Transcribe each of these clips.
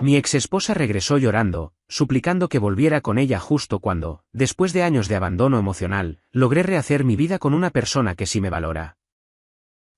Mi exesposa regresó llorando, suplicando que volviera con ella justo cuando, después de años de abandono emocional, logré rehacer mi vida con una persona que sí me valora.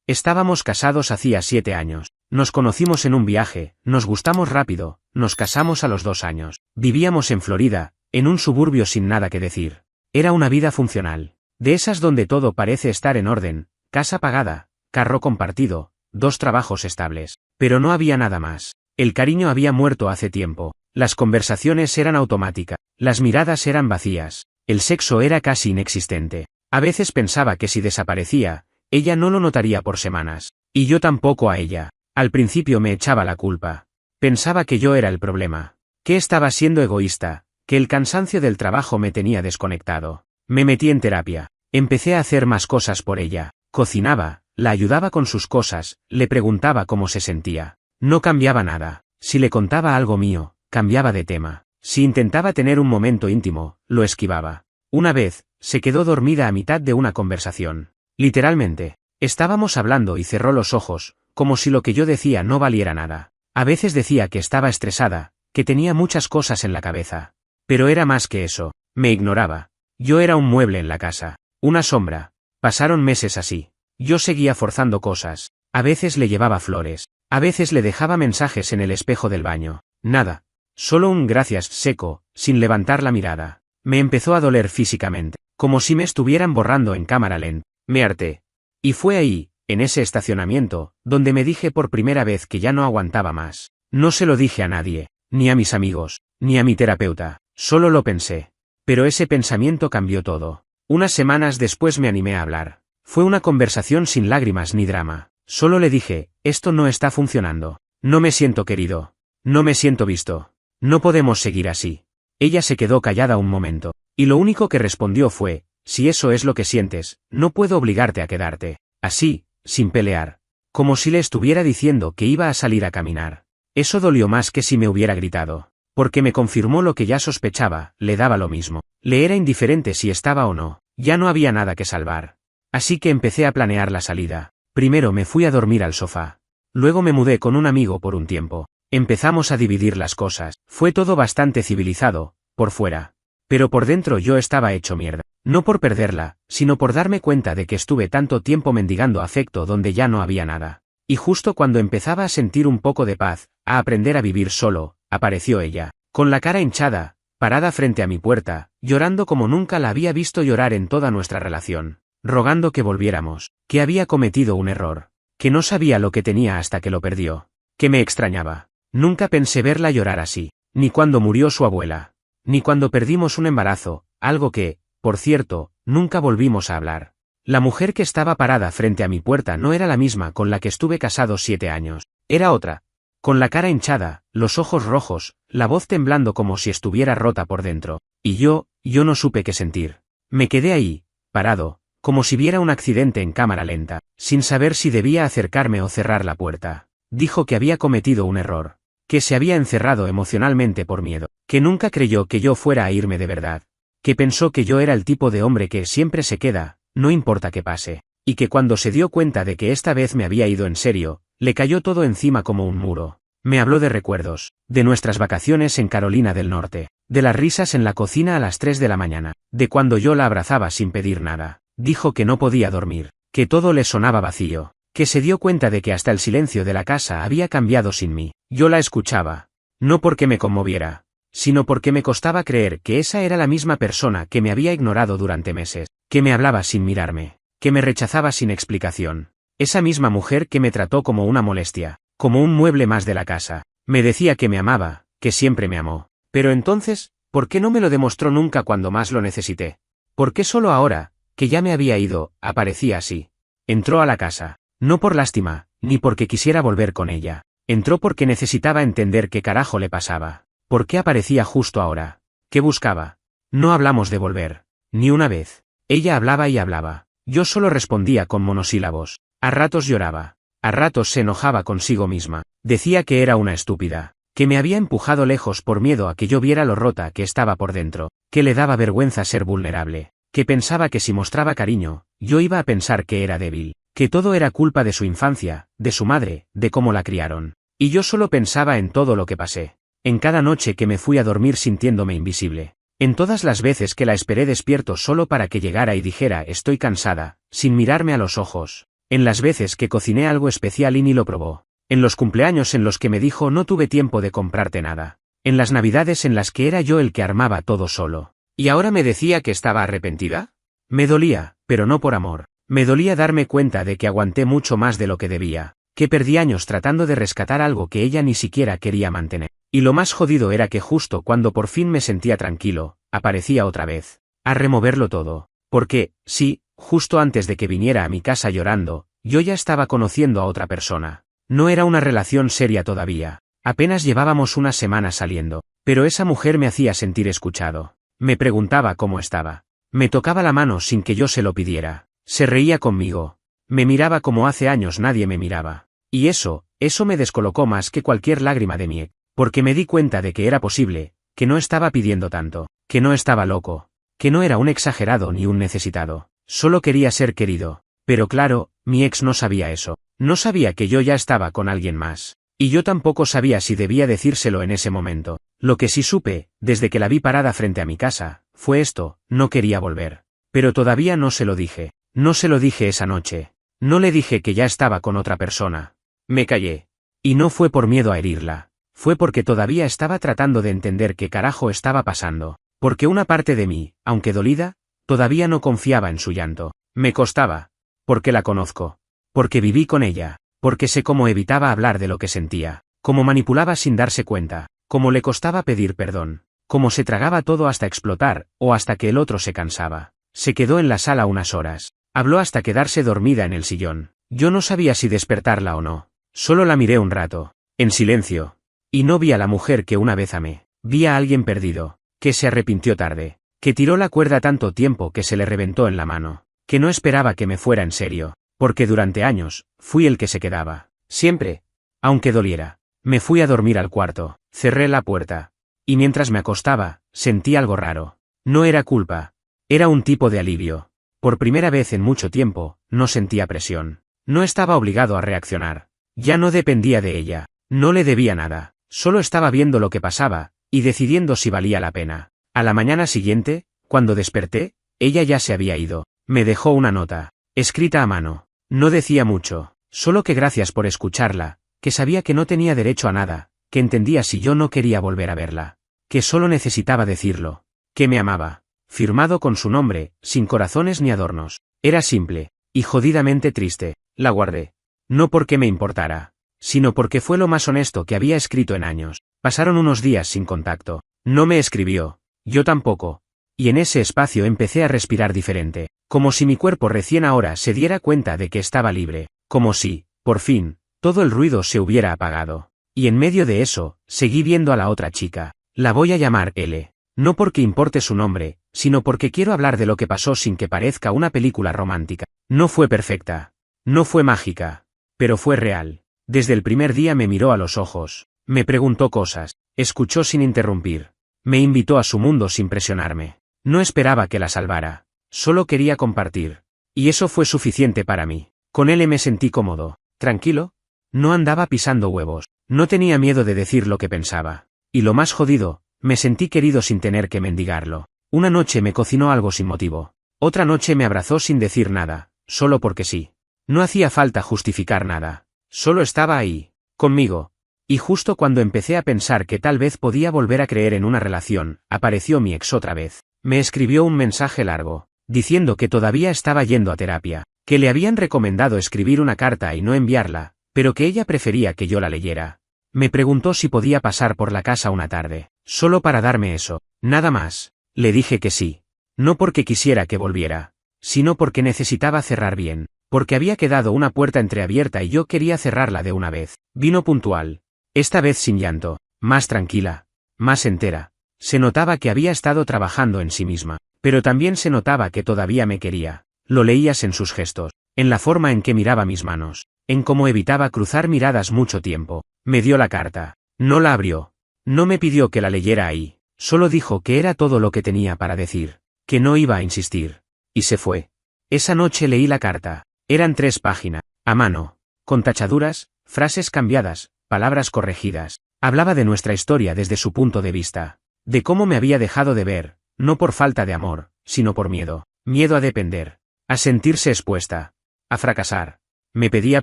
Estábamos casados hacía 7 años. Nos conocimos en un viaje, nos gustamos rápido, nos casamos a los 2 años. Vivíamos en Florida, en un suburbio sin nada que decir. Era una vida funcional. De esas donde todo parece estar en orden, casa pagada, carro compartido, 2 trabajos estables. Pero no había nada más. El cariño había muerto hace tiempo. Las conversaciones eran automáticas. Las miradas eran vacías. El sexo era casi inexistente. A veces pensaba que si desaparecía, ella no lo notaría por semanas. Y yo tampoco a ella. Al principio me echaba la culpa. Pensaba que yo era el problema. Que estaba siendo egoísta, que el cansancio del trabajo me tenía desconectado. Me metí en terapia. Empecé a hacer más cosas por ella. Cocinaba, la ayudaba con sus cosas, le preguntaba cómo se sentía. No cambiaba nada. Si le contaba algo mío, cambiaba de tema. Si intentaba tener un momento íntimo, lo esquivaba. Una vez, se quedó dormida a mitad de una conversación. Literalmente. Estábamos hablando y cerró los ojos, como si lo que yo decía no valiera nada. A veces decía que estaba estresada, que tenía muchas cosas en la cabeza. Pero era más que eso. Me ignoraba. Yo era un mueble en la casa. Una sombra. Pasaron meses así. Yo seguía forzando cosas. A veces le llevaba flores. A veces le dejaba mensajes en el espejo del baño. Nada. Solo un gracias seco, sin levantar la mirada. Me empezó a doler físicamente, como si me estuvieran borrando en cámara lenta. Me harté. Y fue ahí, en ese estacionamiento, donde me dije por primera vez que ya no aguantaba más. No se lo dije a nadie, ni a mis amigos, ni a mi terapeuta, solo lo pensé. Pero ese pensamiento cambió todo. Unas semanas después me animé a hablar. Fue una conversación sin lágrimas ni drama. Solo le dije, esto no está funcionando. No me siento querido. No me siento visto. No podemos seguir así. Ella se quedó callada un momento. Y lo único que respondió fue, si eso es lo que sientes, no puedo obligarte a quedarte. Así, sin pelear. Como si le estuviera diciendo que iba a salir a caminar. Eso dolió más que si me hubiera gritado. Porque me confirmó lo que ya sospechaba, le daba lo mismo. Le era indiferente si estaba o no. Ya no había nada que salvar. Así que empecé a planear la salida. Primero me fui a dormir al sofá. Luego me mudé con un amigo por un tiempo. Empezamos a dividir las cosas. Fue todo bastante civilizado, por fuera. Pero por dentro yo estaba hecho mierda. No por perderla, sino por darme cuenta de que estuve tanto tiempo mendigando afecto donde ya no había nada. Y justo cuando empezaba a sentir un poco de paz, a aprender a vivir solo, apareció ella, con la cara hinchada, parada frente a mi puerta, llorando como nunca la había visto llorar en toda nuestra relación. Rogando que volviéramos, que había cometido un error, que no sabía lo que tenía hasta que lo perdió, que me extrañaba. Nunca pensé verla llorar así, ni cuando murió su abuela, ni cuando perdimos un embarazo, algo que, por cierto, nunca volvimos a hablar. La mujer que estaba parada frente a mi puerta no era la misma con la que estuve casado 7 años, era otra. Con la cara hinchada, los ojos rojos, la voz temblando como si estuviera rota por dentro, y yo no supe qué sentir. Me quedé ahí, parado, como si viera un accidente en cámara lenta, sin saber si debía acercarme o cerrar la puerta. Dijo que había cometido un error, que se había encerrado emocionalmente por miedo, que nunca creyó que yo fuera a irme de verdad, que pensó que yo era el tipo de hombre que siempre se queda, no importa qué pase, y que cuando se dio cuenta de que esta vez me había ido en serio, le cayó todo encima como un muro. Me habló de recuerdos, de nuestras vacaciones en Carolina del Norte, de las risas en la cocina a las 3 de la mañana, de cuando yo la abrazaba sin pedir nada. Dijo que no podía dormir, que todo le sonaba vacío, que se dio cuenta de que hasta el silencio de la casa había cambiado sin mí. Yo la escuchaba, no porque me conmoviera, sino porque me costaba creer que esa era la misma persona que me había ignorado durante meses, que me hablaba sin mirarme, que me rechazaba sin explicación. Esa misma mujer que me trató como una molestia, como un mueble más de la casa. Me decía que me amaba, que siempre me amó. Pero entonces, ¿por qué no me lo demostró nunca cuando más lo necesité? ¿Por qué solo ahora, que ya me había ido, aparecía así? Entró a la casa, no por lástima, ni porque quisiera volver con ella. Entró porque necesitaba entender qué carajo le pasaba. ¿Por qué aparecía justo ahora? ¿Qué buscaba? No hablamos de volver. Ni una vez. Ella hablaba y hablaba. Yo solo respondía con monosílabos. A ratos lloraba. A ratos se enojaba consigo misma. Decía que era una estúpida. Que me había empujado lejos por miedo a que yo viera lo rota que estaba por dentro. Que le daba vergüenza ser vulnerable. Que pensaba que si mostraba cariño, yo iba a pensar que era débil. Que todo era culpa de su infancia, de su madre, de cómo la criaron. Y yo solo pensaba en todo lo que pasé. en cada noche que me fui a dormir sintiéndome invisible, en todas las veces que la esperé despierto solo para que llegara y dijera estoy cansada, sin mirarme a los ojos, en las veces que cociné algo especial y ni lo probó, en los cumpleaños en los que me dijo no tuve tiempo de comprarte nada, en las navidades en las que era yo el que armaba todo solo. ¿Y ahora me decía que estaba arrepentida? Me dolía, pero no por amor. Me dolía darme cuenta de que aguanté mucho más de lo que debía, que perdí años tratando de rescatar algo que ella ni siquiera quería mantener. Y lo más jodido era que justo cuando por fin me sentía tranquilo, aparecía otra vez, a removerlo todo. Porque, sí, justo antes de que viniera a mi casa llorando, yo ya estaba conociendo a otra persona. No era una relación seria todavía. Apenas llevábamos unas semanas saliendo, pero esa mujer me hacía sentir escuchado. Me preguntaba cómo estaba. Me tocaba la mano sin que yo se lo pidiera. Se reía conmigo. Me miraba como hace años nadie me miraba. Y eso me descolocó más que cualquier lágrima de mi ex, porque me di cuenta de que era posible, que no estaba pidiendo tanto, que no estaba loco, que no era un exagerado ni un necesitado, solo quería ser querido. Pero claro, mi ex no sabía eso. No sabía que yo ya estaba con alguien más. Y yo tampoco sabía si debía decírselo en ese momento. Lo que sí supe, desde que la vi parada frente a mi casa, fue esto: no quería volver. Pero todavía no se lo dije. No se lo dije esa noche. No le dije que ya estaba con otra persona. Me callé. Y no fue por miedo a herirla. Fue porque todavía estaba tratando de entender qué carajo estaba pasando. Porque una parte de mí, aunque dolida, todavía no confiaba en su llanto. Me costaba. Porque la conozco. Porque viví con ella. Porque sé cómo evitaba hablar de lo que sentía. Cómo manipulaba sin darse cuenta. Cómo le costaba pedir perdón. Cómo se tragaba todo hasta explotar, o hasta que el otro se cansaba. Se quedó en la sala unas horas. Habló hasta quedarse dormida en el sillón. Yo no sabía si despertarla o no. Solo la miré un rato, en silencio. Y no vi a la mujer que una vez amé. Vi a alguien perdido, que se arrepintió tarde, que tiró la cuerda tanto tiempo que se le reventó en la mano, que no esperaba que me fuera en serio, porque durante años, fui el que se quedaba. Siempre. Aunque doliera. Me fui a dormir al cuarto, cerré la puerta. Y mientras me acostaba, sentí algo raro. No era culpa. Era un tipo de alivio. Por primera vez en mucho tiempo, no sentía presión. No estaba obligado a reaccionar. Ya no dependía de ella. No le debía nada. Solo estaba viendo lo que pasaba, y decidiendo si valía la pena. A la mañana siguiente, cuando desperté, ella ya se había ido. Me dejó una nota, escrita a mano. No decía mucho, solo que gracias por escucharla, que sabía que no tenía derecho a nada, que entendía si yo no quería volver a verla, que solo necesitaba decirlo, que me amaba. Firmado con su nombre, sin corazones ni adornos. Era simple, y jodidamente triste. La guardé. No porque me importara, sino porque fue lo más honesto que había escrito en años. Pasaron unos días sin contacto. No me escribió. Yo tampoco. Y en ese espacio empecé a respirar diferente, como si mi cuerpo recién ahora se diera cuenta de que estaba libre, como si, por fin, todo el ruido se hubiera apagado. Y en medio de eso, seguí viendo a la otra chica. La voy a llamar L. No porque importe su nombre, sino porque quiero hablar de lo que pasó sin que parezca una película romántica. No fue perfecta. No fue mágica. Pero fue real. Desde el primer día me miró a los ojos. Me preguntó cosas. Escuchó sin interrumpir. Me invitó a su mundo sin presionarme. No esperaba que la salvara. Solo quería compartir. Y eso fue suficiente para mí. Con él me sentí cómodo. Tranquilo. No andaba pisando huevos. No tenía miedo de decir lo que pensaba. Y lo más jodido, me sentí querido sin tener que mendigarlo. Una noche me cocinó algo sin motivo. Otra noche me abrazó sin decir nada, solo porque sí. No hacía falta justificar nada. Solo estaba ahí, conmigo. Y justo cuando empecé a pensar que tal vez podía volver a creer en una relación, apareció mi ex otra vez. Me escribió un mensaje largo, diciendo que todavía estaba yendo a terapia, que le habían recomendado escribir una carta y no enviarla, pero que ella prefería que yo la leyera. Me preguntó si podía pasar por la casa una tarde, solo para darme eso, nada más. Le dije que sí. No porque quisiera que volviera, sino porque necesitaba cerrar bien, porque había quedado una puerta entreabierta y yo quería cerrarla de una vez. Vino puntual. Esta vez sin llanto, más tranquila, más entera. Se notaba que había estado trabajando en sí misma, pero también se notaba que todavía me quería. Lo leías en sus gestos, en la forma en que miraba mis manos, en cómo evitaba cruzar miradas mucho tiempo. Me dio la carta. No la abrió. No me pidió que la leyera ahí. Solo dijo que era todo lo que tenía para decir, que no iba a insistir. Y se fue. Esa noche leí la carta. Eran 3 páginas, a mano, con tachaduras, frases cambiadas, palabras corregidas. Hablaba de nuestra historia desde su punto de vista. De cómo me había dejado de ver, no por falta de amor, sino por miedo. Miedo a depender. A sentirse expuesta. A fracasar. Me pedía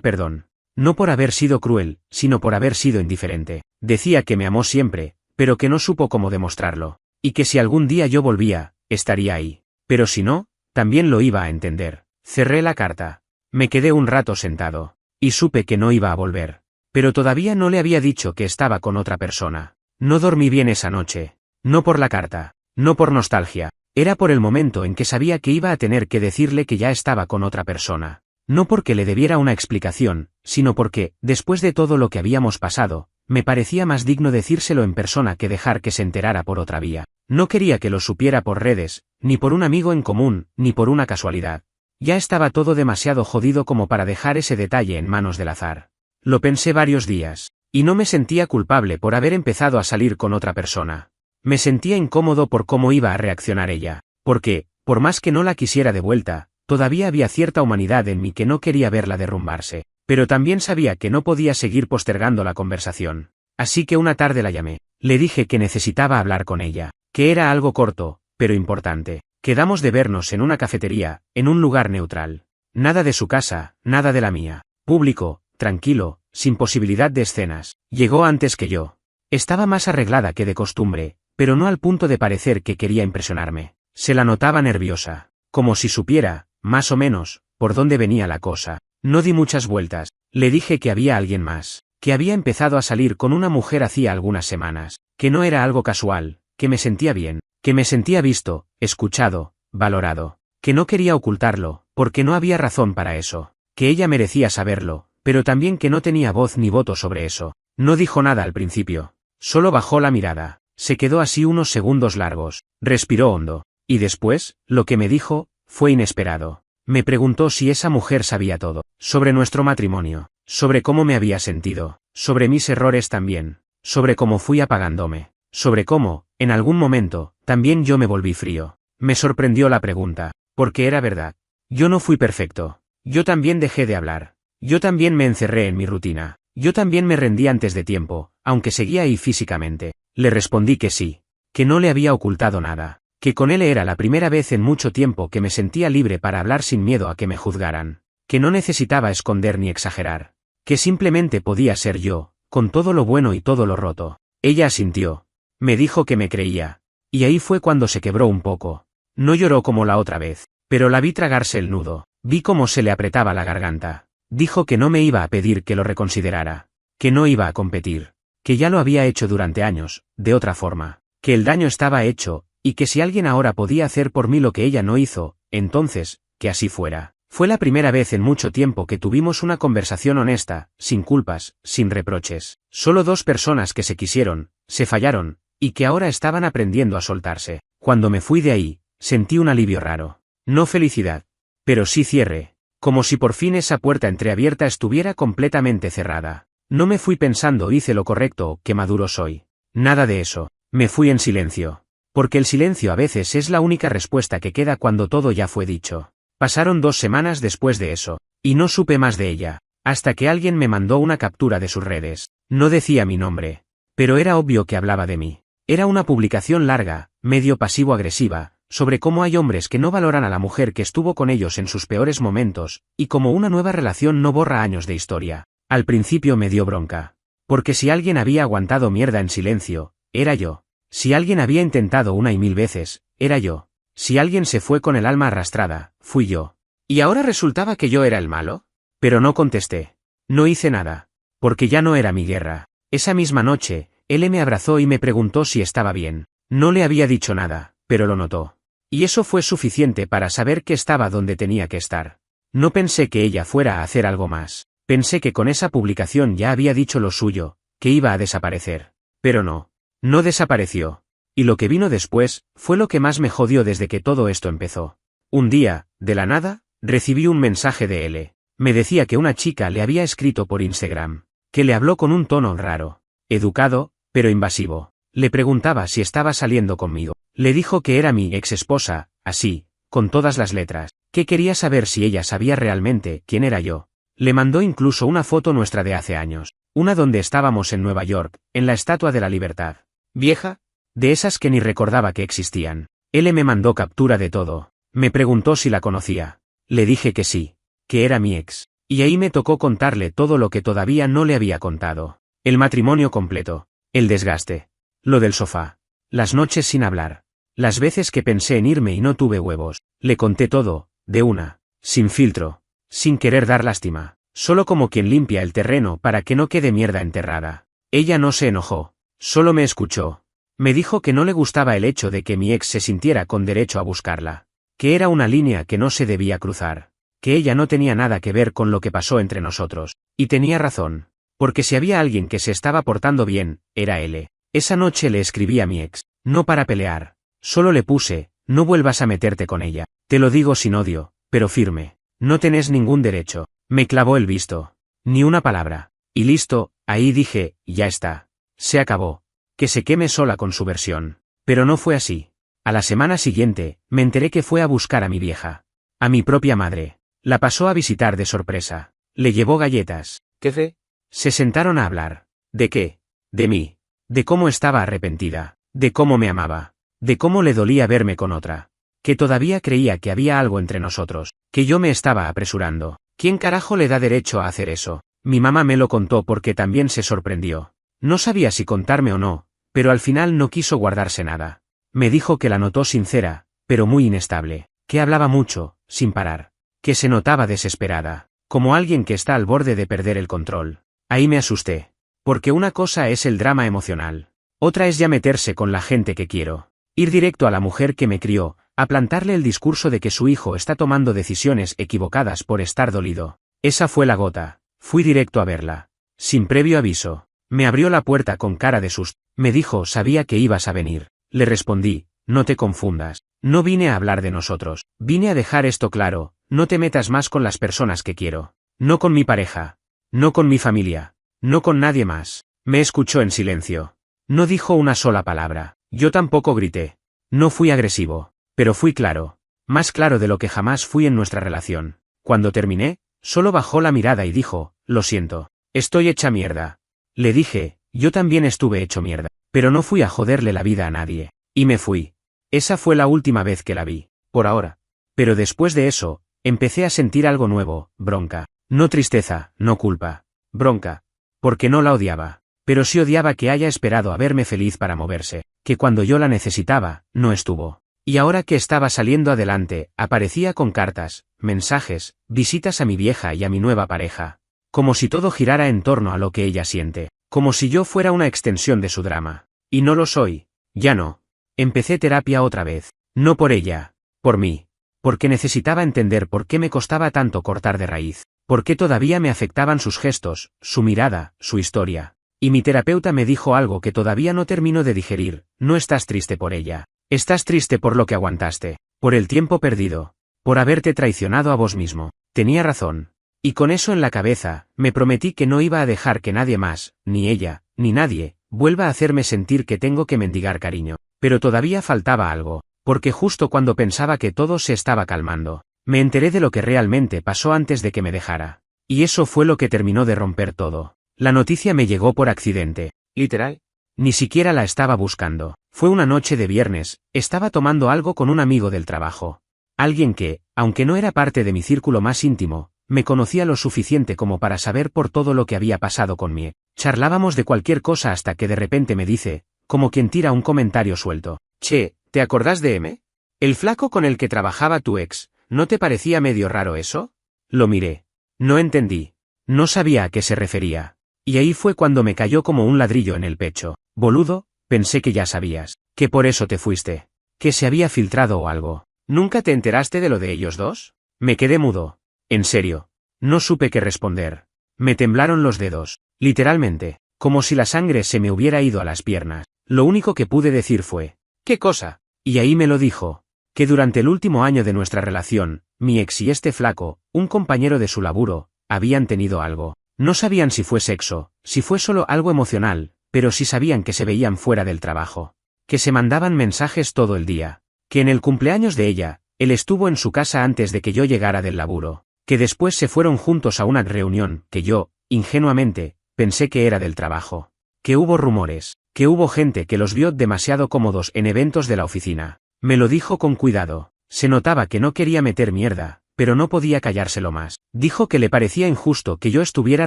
perdón. No por haber sido cruel, sino por haber sido indiferente. Decía que me amó siempre, pero que no supo cómo demostrarlo. Y que si algún día yo volvía, estaría ahí. Pero si no, también lo iba a entender. Cerré la carta. Me quedé un rato sentado. Y supe que no iba a volver. Pero todavía no le había dicho que estaba con otra persona. No dormí bien esa noche. No por la carta. No por nostalgia. Era por el momento en que sabía que iba a tener que decirle que ya estaba con otra persona. No porque le debiera una explicación, sino porque, después de todo lo que habíamos pasado, me parecía más digno decírselo en persona que dejar que se enterara por otra vía. No quería que lo supiera por redes, ni por un amigo en común, ni por una casualidad. Ya estaba todo demasiado jodido como para dejar ese detalle en manos del azar. Lo pensé varios días, y no me sentía culpable por haber empezado a salir con otra persona. Me sentía incómodo por cómo iba a reaccionar ella, porque, por más que no la quisiera de vuelta, todavía había cierta humanidad en mí que no quería verla derrumbarse, pero también sabía que no podía seguir postergando la conversación. Así que una tarde la llamé. Le dije que necesitaba hablar con ella, que era algo corto, pero importante. Quedamos de vernos en una cafetería, en un lugar neutral. Nada de su casa, nada de la mía. Público, tranquilo, sin posibilidad de escenas. Llegó antes que yo. Estaba más arreglada que de costumbre, pero no al punto de parecer que quería impresionarme. Se la notaba nerviosa, como si supiera, más o menos, por dónde venía la cosa. No di muchas vueltas. Le dije que había alguien más, que había empezado a salir con una mujer hacía algunas semanas, que no era algo casual, que me sentía bien, que me sentía visto, escuchado, valorado, que no quería ocultarlo, porque no había razón para eso, que ella merecía saberlo, pero también que no tenía voz ni voto sobre eso. No dijo nada al principio, solo bajó la mirada, se quedó así unos segundos largos, respiró hondo, y después, lo que me dijo, fue inesperado. Me preguntó si esa mujer sabía todo, sobre nuestro matrimonio, sobre cómo me había sentido, sobre mis errores también, sobre cómo fui apagándome, sobre cómo, en algún momento, también yo me volví frío. Me sorprendió la pregunta, porque era verdad. Yo no fui perfecto. Yo también dejé de hablar. Yo también me encerré en mi rutina. Yo también me rendí antes de tiempo, aunque seguía ahí físicamente. Le respondí que sí, que no le había ocultado nada, que con él era la primera vez en mucho tiempo que me sentía libre para hablar sin miedo a que me juzgaran, que no necesitaba esconder ni exagerar, que simplemente podía ser yo, con todo lo bueno y todo lo roto. Ella asintió. Me dijo que me creía. Y ahí fue cuando se quebró un poco. No lloró como la otra vez, pero la vi tragarse el nudo, vi cómo se le apretaba la garganta. Dijo que no me iba a pedir que lo reconsiderara, que no iba a competir, que ya lo había hecho durante años, de otra forma, que el daño estaba hecho, y que si alguien ahora podía hacer por mí lo que ella no hizo, entonces, que así fuera. Fue la primera vez en mucho tiempo que tuvimos una conversación honesta, sin culpas, sin reproches. Solo dos personas que se quisieron, se fallaron, y que ahora estaban aprendiendo a soltarse. Cuando me fui de ahí, sentí un alivio raro. No felicidad, pero sí cierre, como si por fin esa puerta entreabierta estuviera completamente cerrada. No me fui pensando hice lo correcto, qué maduro soy. Nada de eso. Me fui en silencio. Porque el silencio a veces es la única respuesta que queda cuando todo ya fue dicho. Pasaron 2 semanas después de eso, y no supe más de ella, hasta que alguien me mandó una captura de sus redes. No decía mi nombre, pero era obvio que hablaba de mí. Era una publicación larga, medio pasivo-agresiva, sobre cómo hay hombres que no valoran a la mujer que estuvo con ellos en sus peores momentos, y cómo una nueva relación no borra años de historia. Al principio me dio bronca. Porque si alguien había aguantado mierda en silencio, era yo. Si alguien había intentado una y 1000 veces, era yo. Si alguien se fue con el alma arrastrada, fui yo. ¿Y ahora resultaba que yo era el malo? Pero no contesté. No hice nada. Porque ya no era mi guerra. Esa misma noche, él me abrazó y me preguntó si estaba bien. No le había dicho nada, pero lo notó. Y eso fue suficiente para saber que estaba donde tenía que estar. No pensé que ella fuera a hacer algo más. Pensé que con esa publicación ya había dicho lo suyo, que iba a desaparecer. Pero no. No desapareció. Y lo que vino después, fue lo que más me jodió desde que todo esto empezó. Un día, de la nada, recibí un mensaje de él. Me decía que una chica le había escrito por Instagram, que le habló con un tono raro, educado, pero invasivo. Le preguntaba si estaba saliendo conmigo. Le dijo que era mi ex esposa, así, con todas las letras, que quería saber si ella sabía realmente quién era yo. Le mandó incluso una foto nuestra de hace años. Una donde estábamos en Nueva York, en la Estatua de la Libertad. ¿Vieja? De esas que ni recordaba que existían. Él me mandó captura de todo. Me preguntó si la conocía. Le dije que sí, que era mi ex. Y ahí me tocó contarle todo lo que todavía no le había contado. El matrimonio completo. El desgaste. Lo del sofá. Las noches sin hablar. Las veces que pensé en irme y no tuve huevos. Le conté todo, de una. Sin filtro. Sin querer dar lástima. Solo como quien limpia el terreno para que no quede mierda enterrada. Ella no se enojó. Solo me escuchó. Me dijo que no le gustaba el hecho de que mi ex se sintiera con derecho a buscarla. Que era una línea que no se debía cruzar. Que ella no tenía nada que ver con lo que pasó entre nosotros. Y tenía razón. Porque si había alguien que se estaba portando bien, era él. Esa noche le escribí a mi ex. No para pelear. Solo le puse, no vuelvas a meterte con ella. Te lo digo sin odio, pero firme. No tenés ningún derecho. Me clavó el visto. Ni una palabra. Y listo, ahí dije, ya está. Se acabó. Que se queme sola con su versión. Pero no fue así. A la semana siguiente, me enteré que fue a buscar a mi vieja. A mi propia madre. La pasó a visitar de sorpresa. Le llevó galletas. ¿Qué fe? Se sentaron a hablar. ¿De qué? De mí. De cómo estaba arrepentida. De cómo me amaba. De cómo le dolía verme con otra. Que todavía creía que había algo entre nosotros. Que yo me estaba apresurando. ¿Quién carajo le da derecho a hacer eso? Mi mamá me lo contó porque también se sorprendió. No sabía si contarme o no, pero al final no quiso guardarse nada. Me dijo que la notó sincera, pero muy inestable. Que hablaba mucho, sin parar. Que se notaba desesperada. Como alguien que está al borde de perder el control. Ahí me asusté. Porque una cosa es el drama emocional. Otra es ya meterse con la gente que quiero. Ir directo a la mujer que me crió, a plantarle el discurso de que su hijo está tomando decisiones equivocadas por estar dolido. Esa fue la gota. Fui directo a verla. Sin previo aviso. Me abrió la puerta con cara de susto. Me dijo, sabía que ibas a venir. Le respondí, no te confundas. No vine a hablar de nosotros. Vine a dejar esto claro, no te metas más con las personas que quiero. No con mi pareja. No con mi familia. No con nadie más. Me escuchó en silencio. No dijo una sola palabra. Yo tampoco grité. No fui agresivo. Pero fui claro. Más claro de lo que jamás fui en nuestra relación. Cuando terminé, solo bajó la mirada y dijo, lo siento. Estoy hecha mierda. Le dije, yo también estuve hecho mierda. Pero no fui a joderle la vida a nadie. Y me fui. Esa fue la última vez que la vi. Por ahora. Pero después de eso, empecé a sentir algo nuevo, bronca. No tristeza, no culpa. Bronca. Porque no la odiaba. Pero sí odiaba que haya esperado a verme feliz para moverse. Que cuando yo la necesitaba, no estuvo. Y ahora que estaba saliendo adelante, aparecía con cartas, mensajes, visitas a mi vieja y a mi nueva pareja. Como si todo girara en torno a lo que ella siente. Como si yo fuera una extensión de su drama. Y no lo soy. Ya no. Empecé terapia otra vez. No por ella. Por mí. Porque necesitaba entender por qué me costaba tanto cortar de raíz. Por qué todavía me afectaban sus gestos, su mirada, su historia. Y mi terapeuta me dijo algo que todavía no termino de digerir. No estás triste por ella. Estás triste por lo que aguantaste. Por el tiempo perdido. Por haberte traicionado a vos mismo. Tenía razón. Y con eso en la cabeza, me prometí que no iba a dejar que nadie más, ni ella, ni nadie, vuelva a hacerme sentir que tengo que mendigar cariño. Pero todavía faltaba algo, porque justo cuando pensaba que todo se estaba calmando, me enteré de lo que realmente pasó antes de que me dejara. Y eso fue lo que terminó de romper todo. La noticia me llegó por accidente. Literal. Ni siquiera la estaba buscando. Fue una noche de viernes, estaba tomando algo con un amigo del trabajo. Alguien que, aunque no era parte de mi círculo más íntimo, me conocía lo suficiente como para saber por todo lo que había pasado con mí. Charlábamos de cualquier cosa hasta que de repente me dice, como quien tira un comentario suelto. Che, ¿te acordás de M? El flaco con el que trabajaba tu ex, ¿no te parecía medio raro eso? Lo miré. No entendí. No sabía a qué se refería. Y ahí fue cuando me cayó como un ladrillo en el pecho. Boludo, pensé que ya sabías. Que por eso te fuiste. Que se había filtrado o algo. ¿Nunca te enteraste de lo de ellos dos? Me quedé mudo. En serio. No supe qué responder. Me temblaron los dedos. Literalmente. Como si la sangre se me hubiera ido a las piernas. Lo único que pude decir fue, ¿qué cosa? Y ahí me lo dijo. Que durante el último año de nuestra relación, mi ex y este flaco, un compañero de su laburo, habían tenido algo. No sabían si fue sexo, si fue solo algo emocional, pero sí sabían que se veían fuera del trabajo. Que se mandaban mensajes todo el día. Que en el cumpleaños de ella, él estuvo en su casa antes de que yo llegara del laburo. Que después se fueron juntos a una reunión, que yo, ingenuamente, pensé que era del trabajo. Que hubo rumores, que hubo gente que los vio demasiado cómodos en eventos de la oficina. Me lo dijo con cuidado. Se notaba que no quería meter mierda, pero no podía callárselo más. Dijo que le parecía injusto que yo estuviera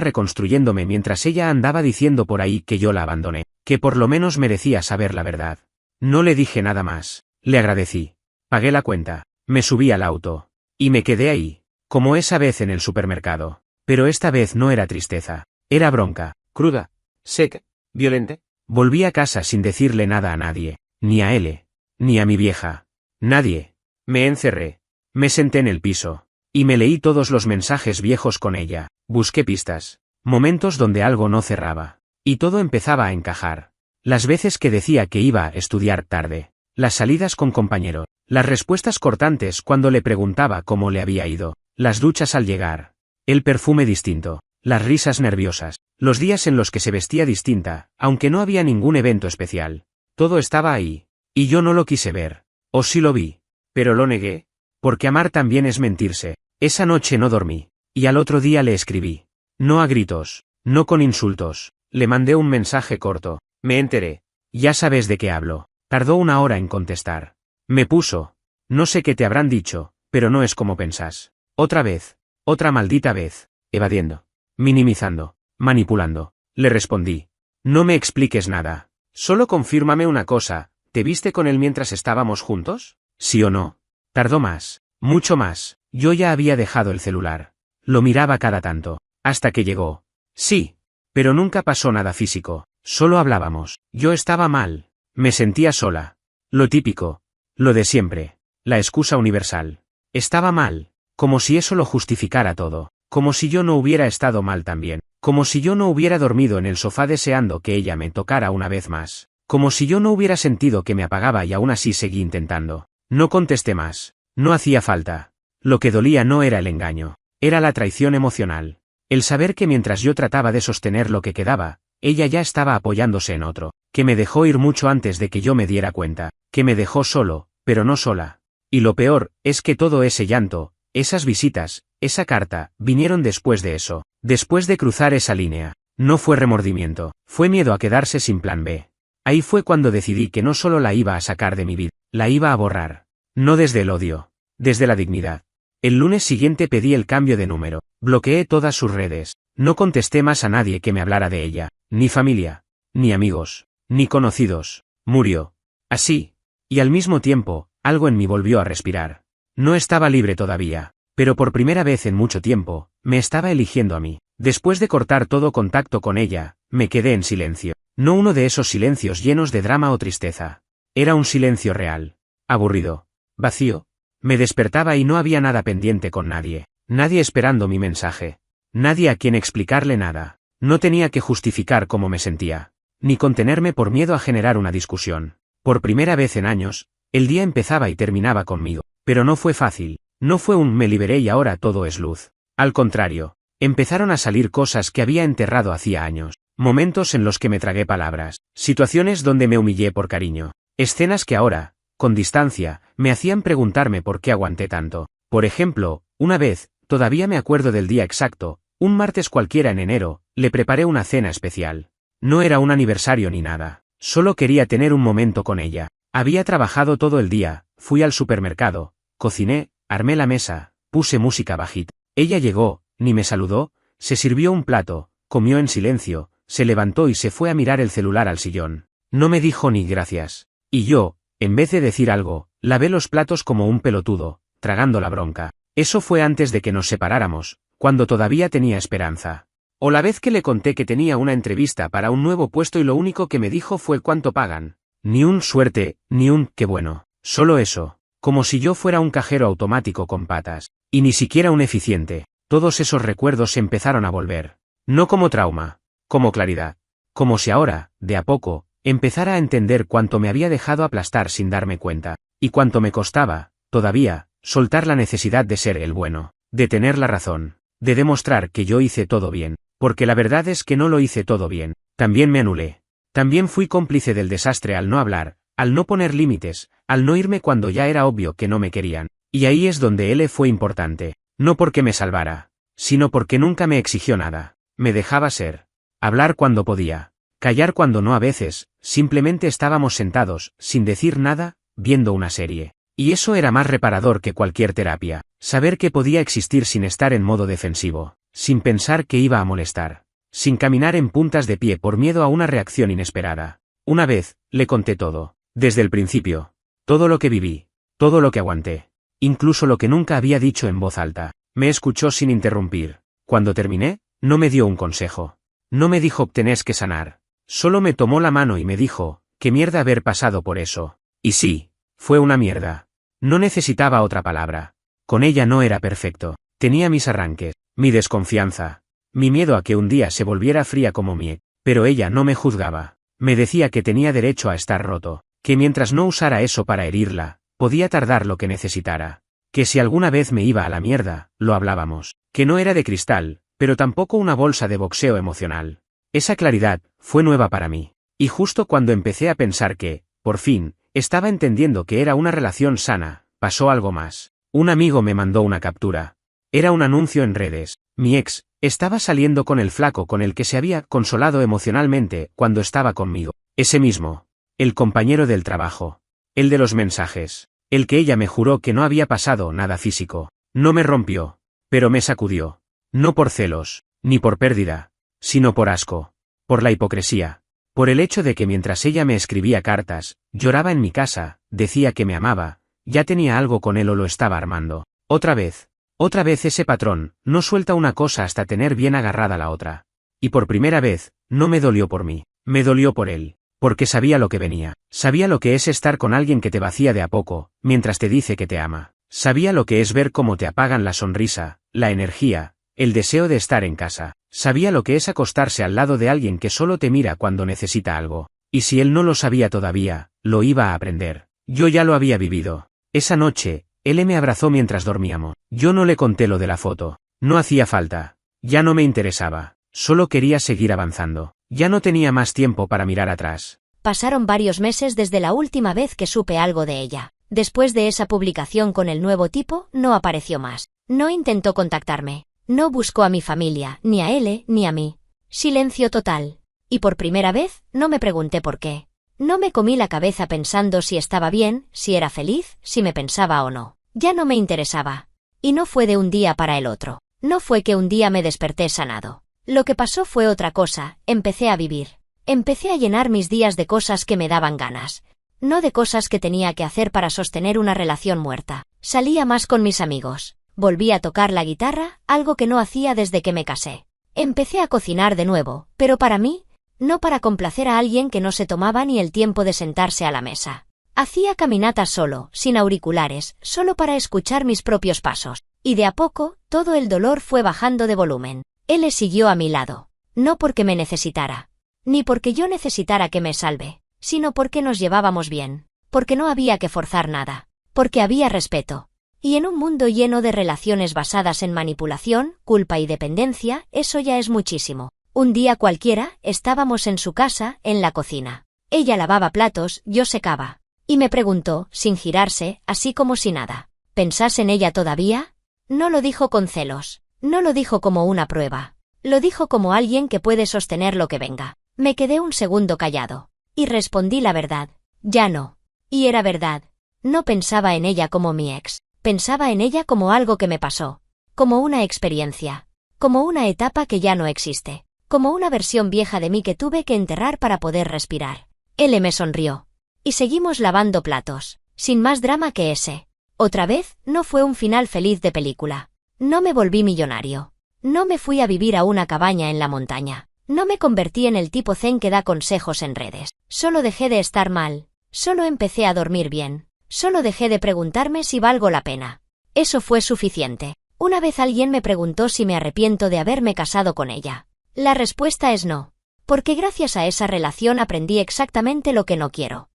reconstruyéndome mientras ella andaba diciendo por ahí que yo la abandoné, que por lo menos merecía saber la verdad. No le dije nada más. Le agradecí. Pagué la cuenta. Me subí al auto. Y me quedé ahí, como esa vez en el supermercado. Pero esta vez no era tristeza. Era bronca. Cruda. Seca. Violenta. Volví a casa sin decirle nada a nadie. Ni a él. Ni a mi vieja. Nadie. Me encerré. Me senté en el piso. Y me leí todos los mensajes viejos con ella. Busqué pistas. Momentos donde algo no cerraba. Y todo empezaba a encajar. Las veces que decía que iba a estudiar tarde. Las salidas con compañeros. Las respuestas cortantes cuando le preguntaba cómo le había ido. Las duchas al llegar. El perfume distinto. Las risas nerviosas. Los días en los que se vestía distinta, aunque no había ningún evento especial. Todo estaba ahí. Y yo no lo quise ver. O sí lo vi. Pero lo negué. Porque amar también es mentirse. Esa noche no dormí. Y al otro día le escribí. No a gritos. No con insultos. Le mandé un mensaje corto. Me enteré. Ya sabes de qué hablo. Tardó 1 hora en contestar. Me puso. No sé qué te habrán dicho, pero no es como pensás. Otra vez. Otra maldita vez. Evadiendo. Minimizando. Manipulando. Le respondí. No me expliques nada. Solo confírmame una cosa. ¿Te viste con él mientras estábamos juntos? ¿Sí o no? Tardó más. Mucho más. Yo ya había dejado el celular. Lo miraba cada tanto. Hasta que llegó. Sí. Pero nunca pasó nada físico. Solo hablábamos. Yo estaba mal. Me sentía sola. Lo típico. Lo de siempre. La excusa universal. Estaba mal. Como si eso lo justificara todo. Como si yo no hubiera estado mal también. Como si yo no hubiera dormido en el sofá deseando que ella me tocara una vez más. Como si yo no hubiera sentido que me apagaba y aún así seguí intentando. No contesté más. No hacía falta. Lo que dolía no era el engaño. Era la traición emocional. El saber que mientras yo trataba de sostener lo que quedaba, ella ya estaba apoyándose en otro. Que me dejó ir mucho antes de que yo me diera cuenta. Que me dejó solo, pero no sola. Y lo peor, es que todo ese llanto, esas visitas, esa carta, vinieron después de eso. Después de cruzar esa línea. No fue remordimiento. Fue miedo a quedarse sin plan B. Ahí fue cuando decidí que no solo la iba a sacar de mi vida, la iba a borrar. No desde el odio. Desde la dignidad. El lunes siguiente pedí el cambio de número. Bloqueé todas sus redes. No contesté más a nadie que me hablara de ella. Ni familia. Ni amigos. Ni conocidos. Murió. Así. Y al mismo tiempo, algo en mí volvió a respirar. No estaba libre todavía. Pero por primera vez en mucho tiempo, me estaba eligiendo a mí. Después de cortar todo contacto con ella, me quedé en silencio. No uno de esos silencios llenos de drama o tristeza. Era un silencio real. Aburrido. Vacío. Me despertaba y no había nada pendiente con nadie. Nadie esperando mi mensaje. Nadie a quien explicarle nada. No tenía que justificar cómo me sentía. Ni contenerme por miedo a generar una discusión. Por primera vez en años, el día empezaba y terminaba conmigo. Pero no fue fácil. No fue un me liberé y ahora todo es luz. Al contrario. Empezaron a salir cosas que había enterrado hacía años. Momentos en los que me tragué palabras. Situaciones donde me humillé por cariño. Escenas que ahora, con distancia, me hacían preguntarme por qué aguanté tanto. Por ejemplo, una vez, todavía me acuerdo del día exacto, un martes cualquiera en enero, le preparé una cena especial. No era un aniversario ni nada. Solo quería tener un momento con ella. Había trabajado todo el día, fui al supermercado, cociné, armé la mesa, puse música bajita. Ella llegó, ni me saludó, se sirvió un plato, comió en silencio, se levantó y se fue a mirar el celular al sillón. No me dijo ni gracias. Y yo, en vez de decir algo, lavé los platos como un pelotudo, tragando la bronca. Eso fue antes de que nos separáramos, cuando todavía tenía esperanza. O la vez que le conté que tenía una entrevista para un nuevo puesto y lo único que me dijo fue cuánto pagan. Ni un suerte, ni un qué bueno. Solo eso. Como si yo fuera un cajero automático con patas. Y ni siquiera un eficiente. Todos esos recuerdos empezaron a volver. No como trauma. Como claridad. Como si ahora, de a poco, empezara a entender cuánto me había dejado aplastar sin darme cuenta. Y cuánto me costaba, todavía, soltar la necesidad de ser el bueno. De tener la razón. De demostrar que yo hice todo bien. Porque la verdad es que no lo hice todo bien. También me anulé. También fui cómplice del desastre al no hablar, al no poner límites, al no irme cuando ya era obvio que no me querían. Y ahí es donde él fue importante. No porque me salvara, sino porque nunca me exigió nada. Me dejaba ser. hablar cuando podía, callar cuando no. A veces, simplemente estábamos sentados, sin decir nada, viendo una serie. Y eso era más reparador que cualquier terapia, saber que podía existir sin estar en modo defensivo, sin pensar que iba a molestar, sin caminar en puntas de pie por miedo a una reacción inesperada. Una vez, le conté todo, desde el principio, todo lo que viví, todo lo que aguanté, incluso lo que nunca había dicho en voz alta. Me escuchó sin interrumpir. Cuando terminé, no me dio un consejo. No me dijo tenés que sanar. Solo me tomó la mano y me dijo, qué mierda haber pasado por eso. Y sí, fue una mierda. No necesitaba otra palabra. Con ella no era perfecto. Tenía mis arranques, mi desconfianza, mi miedo a que un día se volviera fría como mi ex. Pero ella no me juzgaba. Me decía que tenía derecho a estar roto, que mientras no usara eso para herirla, podía tardar lo que necesitara. Que si alguna vez me iba a la mierda, lo hablábamos. Que no era de cristal, pero tampoco una bolsa de boxeo emocional. Esa claridad fue nueva para mí. Y justo cuando empecé a pensar que, por fin, estaba entendiendo que era una relación sana, pasó algo más. Un amigo me mandó una captura. Era un anuncio en redes. Mi ex estaba saliendo con el flaco con el que se había consolado emocionalmente cuando estaba conmigo. Ese mismo. El compañero del trabajo. El de los mensajes. El que ella me juró que no había pasado nada físico. No me rompió, pero me sacudió. No por celos, ni por pérdida, sino por asco. Por la hipocresía. Por el hecho de que mientras ella me escribía cartas, lloraba en mi casa, decía que me amaba, ya tenía algo con él o lo estaba armando. Otra vez ese patrón, no suelta una cosa hasta tener bien agarrada la otra. Y por primera vez, no me dolió por mí, me dolió por él. Porque sabía lo que venía, sabía lo que es estar con alguien que te vacía de a poco, mientras te dice que te ama. Sabía lo que es ver cómo te apagan la sonrisa, la energía, el deseo de estar en casa. Sabía lo que es acostarse al lado de alguien que solo te mira cuando necesita algo. Y si él no lo sabía todavía, lo iba a aprender. Yo ya lo había vivido. Esa noche, él me abrazó mientras dormíamos. Yo no le conté lo de la foto. No hacía falta. Ya no me interesaba. Solo quería seguir avanzando. Ya no tenía más tiempo para mirar atrás. Pasaron varios meses desde la última vez que supe algo de ella. Después de esa publicación con el nuevo tipo, no apareció más. No intentó contactarme. No buscó a mi familia, ni a él, ni a mí. Silencio total. Y por primera vez, no me pregunté por qué. No me comí la cabeza pensando si estaba bien, si era feliz, si me pensaba o no. Ya no me interesaba. Y no fue de un día para el otro. No fue que un día me desperté sanado. Lo que pasó fue otra cosa, empecé a vivir. Empecé a llenar mis días de cosas que me daban ganas. No de cosas que tenía que hacer para sostener una relación muerta. Salía más con mis amigos. Volví a tocar la guitarra, algo que no hacía desde que me casé. Empecé a cocinar de nuevo, pero para mí, no para complacer a alguien que no se tomaba ni el tiempo de sentarse a la mesa. Hacía caminatas solo, sin auriculares, solo para escuchar mis propios pasos. Y de a poco, todo el dolor fue bajando de volumen. Él siguió a mi lado. No porque me necesitara. Ni porque yo necesitara que me salve, sino porque nos llevábamos bien. Porque no había que forzar nada. Porque había respeto. Y en un mundo lleno de relaciones basadas en manipulación, culpa y dependencia, eso ya es muchísimo. Un día cualquiera, estábamos en su casa, en la cocina. Ella lavaba platos, yo secaba. Y me preguntó, sin girarse, así como si nada. ¿Pensás en ella todavía? No lo dijo con celos. No lo dijo como una prueba. Lo dijo como alguien que puede sostener lo que venga. Me quedé un segundo callado. Y respondí la verdad. Ya no. Y era verdad. No pensaba en ella como mi ex. Pensaba en ella como algo que me pasó. Como una experiencia. Como una etapa que ya no existe. Como una versión vieja de mí que tuve que enterrar para poder respirar. Él me sonrió. Y seguimos lavando platos. Sin más drama que ese. Otra vez, no fue un final feliz de película. No me volví millonario. No me fui a vivir a una cabaña en la montaña. No me convertí en el tipo zen que da consejos en redes. Solo dejé de estar mal. Solo empecé a dormir bien. Solo dejé de preguntarme si valgo la pena. Eso fue suficiente. Una vez alguien me preguntó si me arrepiento de haberme casado con ella. La respuesta es no. Porque gracias a esa relación aprendí exactamente lo que no quiero.